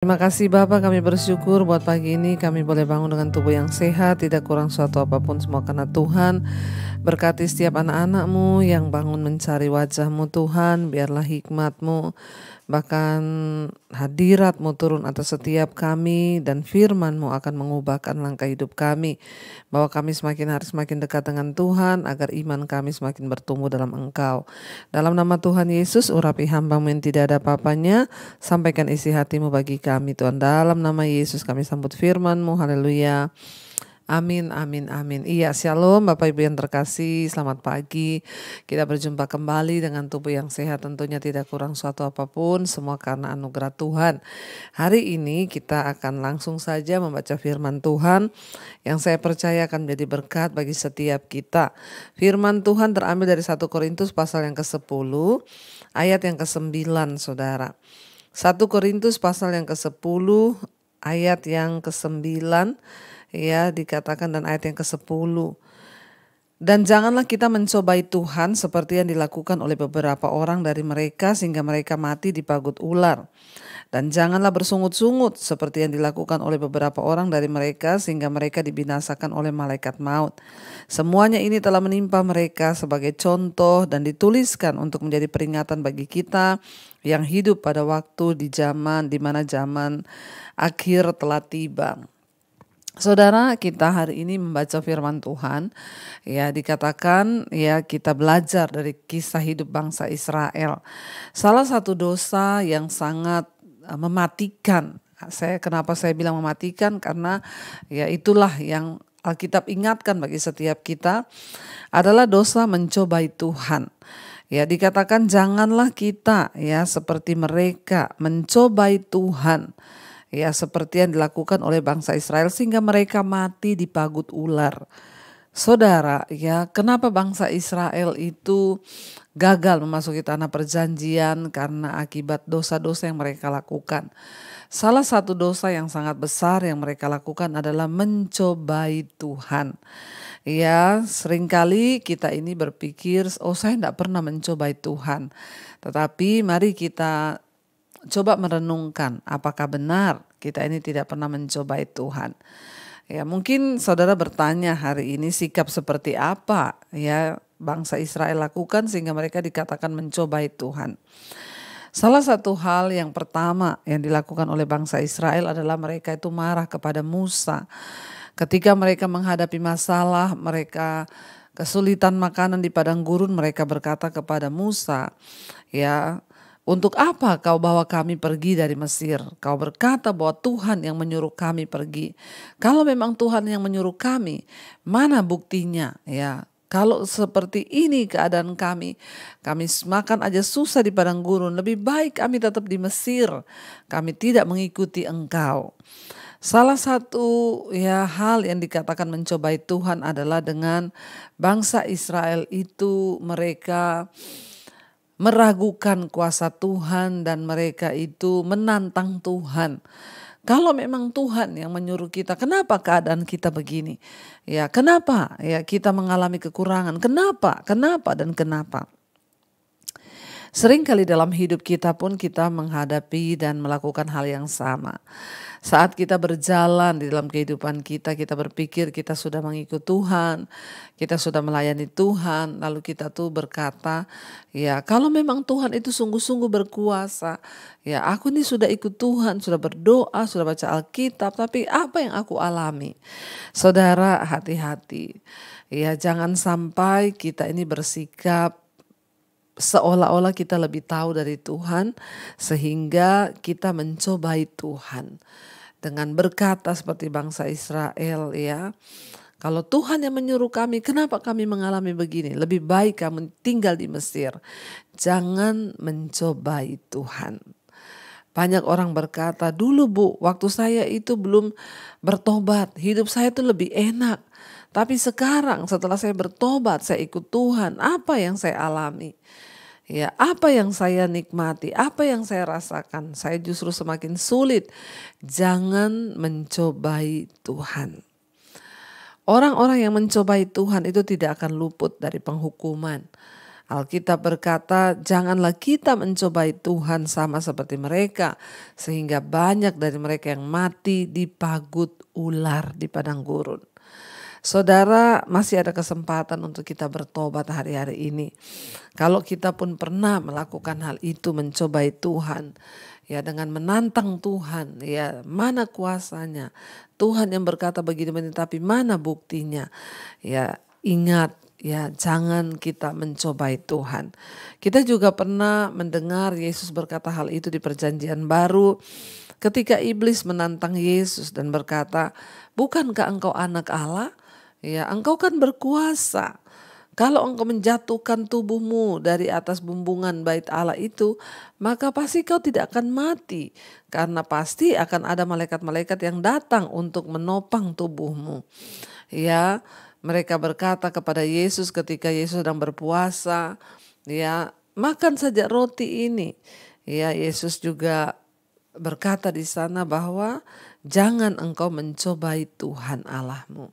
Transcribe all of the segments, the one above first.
Terima kasih Bapa, kami bersyukur buat pagi ini kami boleh bangun dengan tubuh yang sehat, tidak kurang suatu apapun, semua karena Tuhan. Berkati setiap anak-anak-Mu yang bangun mencari wajah-Mu Tuhan, biarlah hikmat-Mu, bahkan hadirat-Mu turun atas setiap kami, dan firman-Mu akan mengubahkan langkah hidup kami, bahwa kami semakin hari semakin dekat dengan Tuhan, agar iman kami semakin bertumbuh dalam Engkau. Dalam nama Tuhan Yesus, urapi hamba-Mu yang tidak ada apa-apanya, sampaikan isi hati-Mu bagi kami Tuhan. Dalam nama Yesus kami sambut firman-Mu, haleluya. Amin, amin, amin. Iya, shalom Bapak Ibu yang terkasih, selamat pagi. Kita berjumpa kembali dengan tubuh yang sehat, tentunya tidak kurang suatu apapun, semua karena anugerah Tuhan. Hari ini kita akan langsung saja membaca firman Tuhan yang saya percaya akan menjadi berkat bagi setiap kita. Firman Tuhan terambil dari 1 Korintus pasal yang ke-10, ayat yang ke-9, Saudara. 1 Korintus pasal yang ke-10, ayat yang ke-9, ya, dikatakan, dan ayat yang ke-10. Dan janganlah kita mencobai Tuhan seperti yang dilakukan oleh beberapa orang dari mereka sehingga mereka mati dipagut ular. Dan janganlah bersungut-sungut seperti yang dilakukan oleh beberapa orang dari mereka sehingga mereka dibinasakan oleh malaikat maut. Semuanya ini telah menimpa mereka sebagai contoh dan dituliskan untuk menjadi peringatan bagi kita yang hidup pada waktu di mana zaman akhir telah tiba. Saudara, kita hari ini membaca firman Tuhan, ya, dikatakan ya kita belajar dari kisah hidup bangsa Israel. Salah satu dosa yang sangat mematikan. Kenapa saya bilang mematikan? Karena ya itulah yang Alkitab ingatkan bagi setiap kita, adalah dosa mencobai Tuhan. Ya, dikatakan janganlah kita ya seperti mereka mencobai Tuhan. Ya, seperti yang dilakukan oleh bangsa Israel sehingga mereka mati dipagut ular. Saudara, ya, kenapa bangsa Israel itu gagal memasuki tanah perjanjian? Karena akibat dosa-dosa yang mereka lakukan. Salah satu dosa yang sangat besar yang mereka lakukan adalah mencobai Tuhan. Ya, seringkali kita ini berpikir, oh saya tidak pernah mencobai Tuhan. Tetapi mari kita coba merenungkan, apakah benar kita ini tidak pernah mencobai Tuhan? Ya, mungkin saudara bertanya hari ini, sikap seperti apa ya bangsa Israel lakukan sehingga mereka dikatakan mencobai Tuhan? Salah satu hal yang pertama yang dilakukan oleh bangsa Israel adalah mereka itu marah kepada Musa. Ketika mereka menghadapi masalah, mereka kesulitan makanan di padang gurun, mereka berkata kepada Musa, ya, untuk apa kau bawa kami pergi dari Mesir? Kau berkata bahwa Tuhan yang menyuruh kami pergi. Kalau memang Tuhan yang menyuruh kami, mana buktinya? Ya, kalau seperti ini keadaan kami makan aja susah di padang gurun. Lebih baik kami tetap di Mesir. Kami tidak mengikuti engkau. Salah satu ya hal yang dikatakan mencobai Tuhan adalah dengan bangsa Israel itu mereka meragukan kuasa Tuhan dan mereka itu menantang Tuhan. Kalau memang Tuhan yang menyuruh kita, kenapa keadaan kita begini? Ya, kenapa ya kita mengalami kekurangan? Kenapa? Dan kenapa? Seringkali dalam hidup kita pun kita menghadapi dan melakukan hal yang sama. Saat kita berjalan di dalam kehidupan kita, kita berpikir kita sudah mengikut Tuhan, kita sudah melayani Tuhan, lalu kita tuh berkata, ya kalau memang Tuhan itu sungguh-sungguh berkuasa, ya aku ini sudah ikut Tuhan, sudah berdoa, sudah baca Alkitab, tapi apa yang aku alami? Saudara, hati-hati, ya jangan sampai kita ini bersikap seolah-olah kita lebih tahu dari Tuhan sehingga kita mencobai Tuhan dengan berkata seperti bangsa Israel, ya, kalau Tuhan yang menyuruh kami, kenapa kami mengalami begini? Lebih baik kamu tinggal di Mesir. Jangan mencobai Tuhan. Banyak orang berkata, dulu Bu, waktu saya itu belum bertobat, hidup saya itu lebih enak. Tapi sekarang setelah saya bertobat, saya ikut Tuhan, apa yang saya alami? Ya, apa yang saya nikmati, apa yang saya rasakan, saya justru semakin sulit. Jangan mencobai Tuhan. Orang-orang yang mencobai Tuhan itu tidak akan luput dari penghukuman. Alkitab berkata, janganlah kita mencobai Tuhan sama seperti mereka, sehingga banyak dari mereka yang mati dipagut ular di padang gurun. Saudara, masih ada kesempatan untuk kita bertobat hari-hari ini. Kalau kita pun pernah melakukan hal itu, mencobai Tuhan, ya dengan menantang Tuhan, ya mana kuasanya? Tuhan yang berkata begini, tapi mana buktinya? Ya ingat, ya jangan kita mencobai Tuhan. Kita juga pernah mendengar Yesus berkata hal itu di Perjanjian Baru ketika iblis menantang Yesus dan berkata, bukankah engkau anak Allah? Ya, engkau kan berkuasa. Kalau engkau menjatuhkan tubuhmu dari atas bumbungan bait Allah itu, maka pasti kau tidak akan mati. Karena pasti akan ada malaikat-malaikat yang datang untuk menopang tubuhmu. Ya, mereka berkata kepada Yesus ketika Yesus sedang berpuasa, ya, makan saja roti ini. Ya, Yesus juga berkata di sana bahwa jangan engkau mencobai Tuhan Allahmu.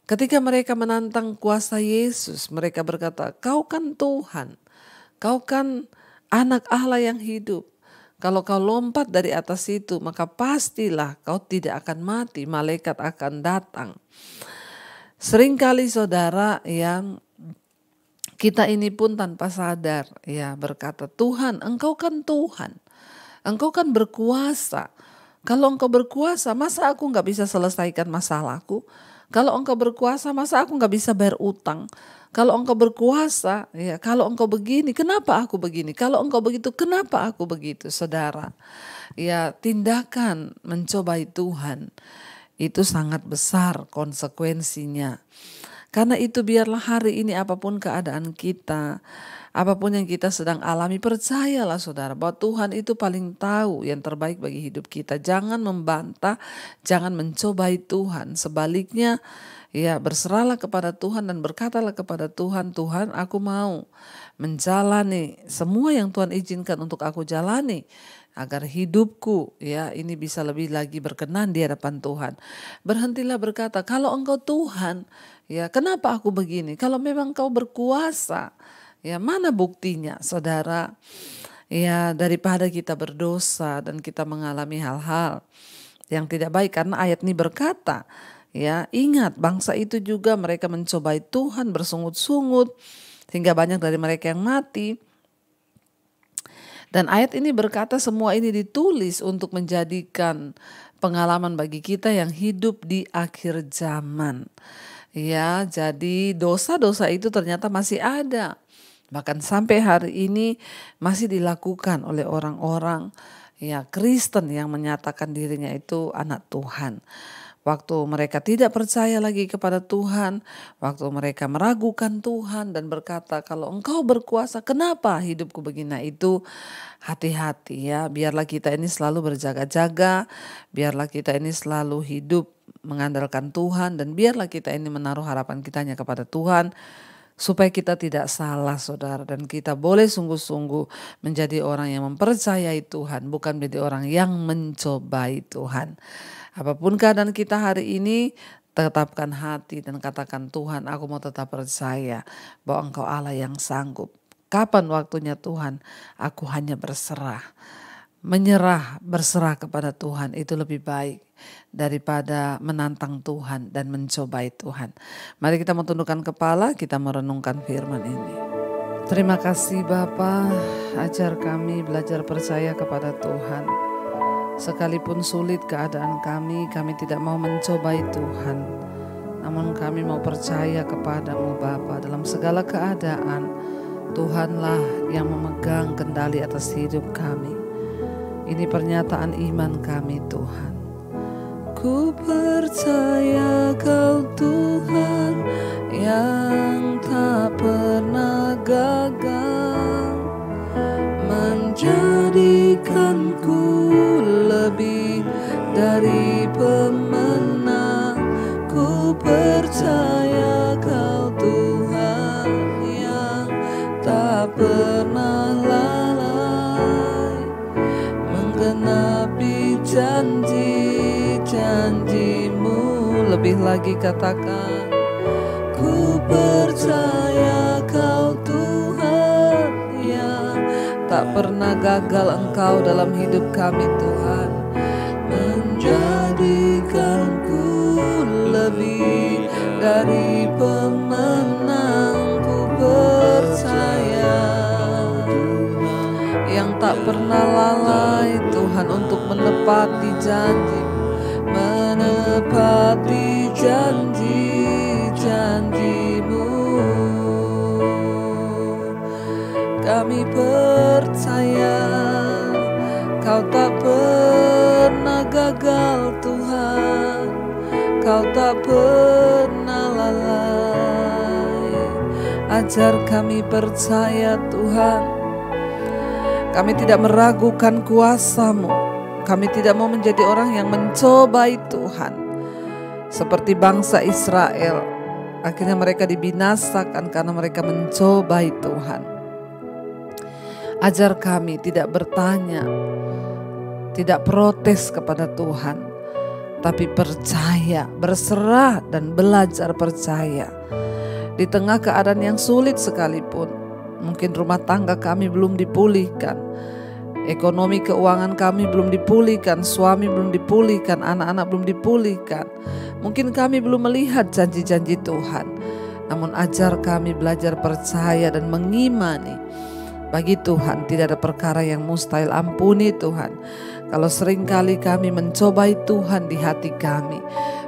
Ketika mereka menantang kuasa Yesus, mereka berkata, kau kan Tuhan, kau kan anak Allah yang hidup. Kalau kau lompat dari atas itu, maka pastilah kau tidak akan mati, malaikat akan datang. Seringkali saudara, yang kita ini pun tanpa sadar ya berkata, Tuhan, engkau kan Tuhan, engkau kan berkuasa. Kalau engkau berkuasa, masa aku gak bisa selesaikan masalahku? Kalau engkau berkuasa, masa aku gak bisa bayar utang? Kalau engkau berkuasa, ya kalau engkau begini, kenapa aku begini? Kalau engkau begitu, kenapa aku begitu? Saudara, ya tindakan mencobai Tuhan itu sangat besar konsekuensinya. Karena itu biarlah hari ini apapun keadaan kita, apapun yang kita sedang alami, percayalah saudara bahwa Tuhan itu paling tahu yang terbaik bagi hidup kita. Jangan membantah, jangan mencobai Tuhan. Sebaliknya, ya berserahlah kepada Tuhan dan berkatalah kepada Tuhan, Tuhan aku mau menjalani semua yang Tuhan izinkan untuk aku jalani. Agar hidupku ya ini bisa lebih lagi berkenan di hadapan Tuhan. Berhentilah berkata, kalau engkau Tuhan, ya kenapa aku begini? Kalau memang kau berkuasa, ya mana buktinya saudara? Ya daripada kita berdosa dan kita mengalami hal-hal yang tidak baik. Karena ayat ini berkata, ya ingat bangsa itu juga mereka mencobai Tuhan bersungut-sungut sehingga banyak dari mereka yang mati. Dan ayat ini berkata semua ini ditulis untuk menjadikan pengalaman bagi kita yang hidup di akhir zaman. Ya, jadi dosa-dosa itu ternyata masih ada. Bahkan sampai hari ini masih dilakukan oleh orang-orang ya Kristen yang menyatakan dirinya itu anak Tuhan. Waktu mereka tidak percaya lagi kepada Tuhan, waktu mereka meragukan Tuhan dan berkata, kalau engkau berkuasa, kenapa hidupku begini? Nah, itu hati-hati ya, biarlah kita ini selalu berjaga-jaga, biarlah kita ini selalu hidup mengandalkan Tuhan, dan biarlah kita ini menaruh harapan kita hanya kepada Tuhan, supaya kita tidak salah saudara, dan kita boleh sungguh-sungguh menjadi orang yang mempercayai Tuhan, bukan menjadi orang yang mencobai Tuhan. Apapun keadaan kita hari ini, tetapkan hati dan katakan, Tuhan aku mau tetap percaya bahwa Engkau Allah yang sanggup. Kapan waktunya Tuhan, aku hanya berserah. Menyerah, berserah kepada Tuhan itu lebih baik daripada menantang Tuhan dan mencobai Tuhan. Mari kita mentundukkan kepala, kita merenungkan firman ini. Terima kasih Bapa, ajar kami belajar percaya kepada Tuhan. Sekalipun sulit keadaan kami tidak mau mencobai Tuhan. Namun kami mau percaya kepadamu Bapa, dalam segala keadaan Tuhanlah yang memegang kendali atas hidup kami. Ini pernyataan iman kami Tuhan. Ku percaya Kau Tuhan yang tak pernah gagal, menjadikanku lebih dari pemenang. Ku percaya Kau Tuhan yang tak pernah lalai, menggenapi janji-janji-Mu. Lebih lagi katakan, ku percaya Kau Tuhan tak pernah gagal Engkau dalam hidup kami Tuhan, menjadikanku lebih dari pemenang. Ku percaya yang tak pernah lalai Tuhan untuk menepati janji, menepati janji-janji-Mu. Kami percaya Kau tak pernah gagal Tuhan, Kau tak pernah lalai. Ajar kami percaya Tuhan. Kami tidak meragukan kuasa-Mu. Kami tidak mau menjadi orang yang mencobai Tuhan. Seperti bangsa Israel, akhirnya mereka dibinasakan karena mereka mencobai Tuhan. Ajar kami tidak bertanya, tidak protes kepada Tuhan, tapi percaya, berserah dan belajar percaya. Di tengah keadaan yang sulit sekalipun, mungkin rumah tangga kami belum dipulihkan, ekonomi keuangan kami belum dipulihkan, suami belum dipulihkan, anak-anak belum dipulihkan. Mungkin kami belum melihat janji-janji Tuhan. Namun ajar kami belajar percaya dan mengimani. Bagi Tuhan tidak ada perkara yang mustahil. Ampuni Tuhan kalau seringkali kami mencobai Tuhan di hati kami.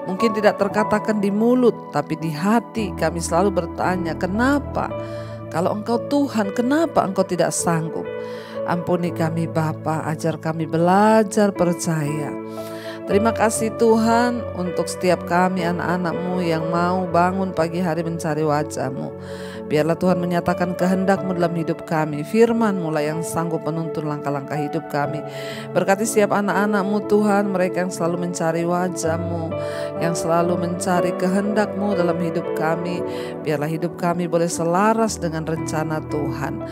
Mungkin tidak terkatakan di mulut, tapi di hati kami selalu bertanya, kenapa? Kalau Engkau Tuhan, kenapa Engkau tidak sanggup? Ampuni kami Bapa, ajar kami belajar percaya. Terima kasih Tuhan untuk setiap kami anak-anak-Mu yang mau bangun pagi hari mencari wajah-Mu. Biarlah Tuhan menyatakan kehendak-Mu dalam hidup kami. Firman-Mu lah yang sanggup menuntun langkah-langkah hidup kami. Berkati setiap anak-anak-Mu Tuhan, mereka yang selalu mencari wajah-Mu, yang selalu mencari kehendak-Mu dalam hidup kami. Biarlah hidup kami boleh selaras dengan rencana Tuhan.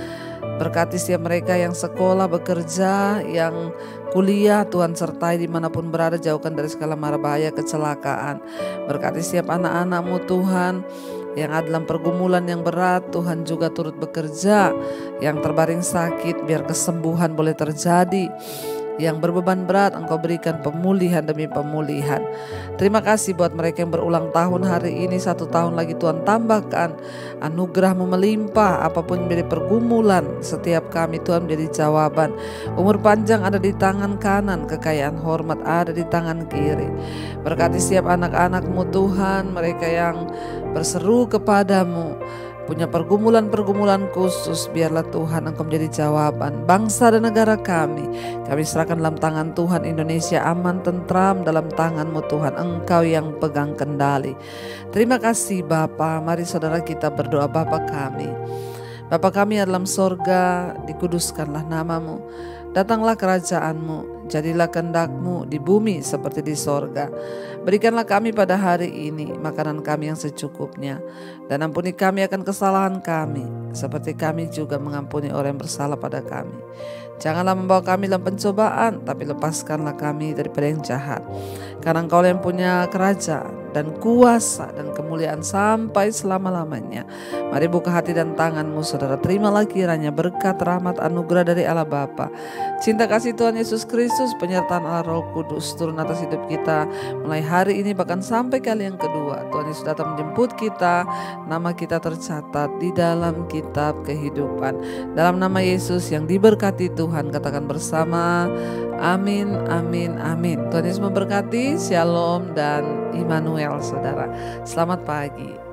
Berkati setiap mereka yang sekolah, bekerja, yang kuliah, Tuhan sertai dimanapun berada, jauhkan dari segala mara bahaya kecelakaan. Berkati setiap anak-anak-Mu Tuhan yang ada dalam pergumulan yang berat, Tuhan juga turut bekerja. Yang terbaring sakit, biar kesembuhan boleh terjadi. Yang berbeban berat, Engkau berikan pemulihan demi pemulihan. Terima kasih buat mereka yang berulang tahun hari ini, 1 tahun lagi Tuhan tambahkan anugerah-Mu melimpah. Apapun menjadi pergumulan setiap kami Tuhan menjadi jawaban. Umur panjang ada di tangan kanan, kekayaan hormat ada di tangan kiri. Berkati setiap anak-anak-Mu Tuhan, mereka yang berseru kepadamu, punya pergumulan-pergumulan khusus, biarlah Tuhan Engkau menjadi jawaban. Bangsa dan negara kami serahkan dalam tangan Tuhan. Indonesia aman, tentram dalam tangan-Mu Tuhan. Engkau yang pegang kendali. Terima kasih Bapa. Mari saudara kita berdoa. Bapa kami, Bapa kami yang dalam sorga, dikuduskanlah nama-Mu. Datanglah kerajaan-Mu, jadilah kehendak-Mu di bumi seperti di sorga. Berikanlah kami pada hari ini makanan kami yang secukupnya, dan ampuni kami akan kesalahan kami, seperti kami juga mengampuni orang yang bersalah pada kami. Janganlah membawa kami dalam pencobaan, tapi lepaskanlah kami daripada yang jahat. Karena Engkau yang punya kerajaan dan kuasa dan kemuliaan sampai selama-lamanya. Mari buka hati dan tangan-Mu saudara, terimalah kiranya berkat, rahmat, anugerah dari Allah Bapa, cinta kasih Tuhan Yesus Kristus, penyertaan Allah Roh Kudus turun atas hidup kita mulai hari ini bahkan sampai kali yang kedua. Tuhan Yesus datang menjemput kita, nama kita tercatat di dalam kitab kehidupan. Dalam nama Yesus yang diberkati Tuhan, katakan bersama, amin, amin, amin. Tuhan Yesus memberkati. Shalom dan Immanuel saudara. Selamat pagi.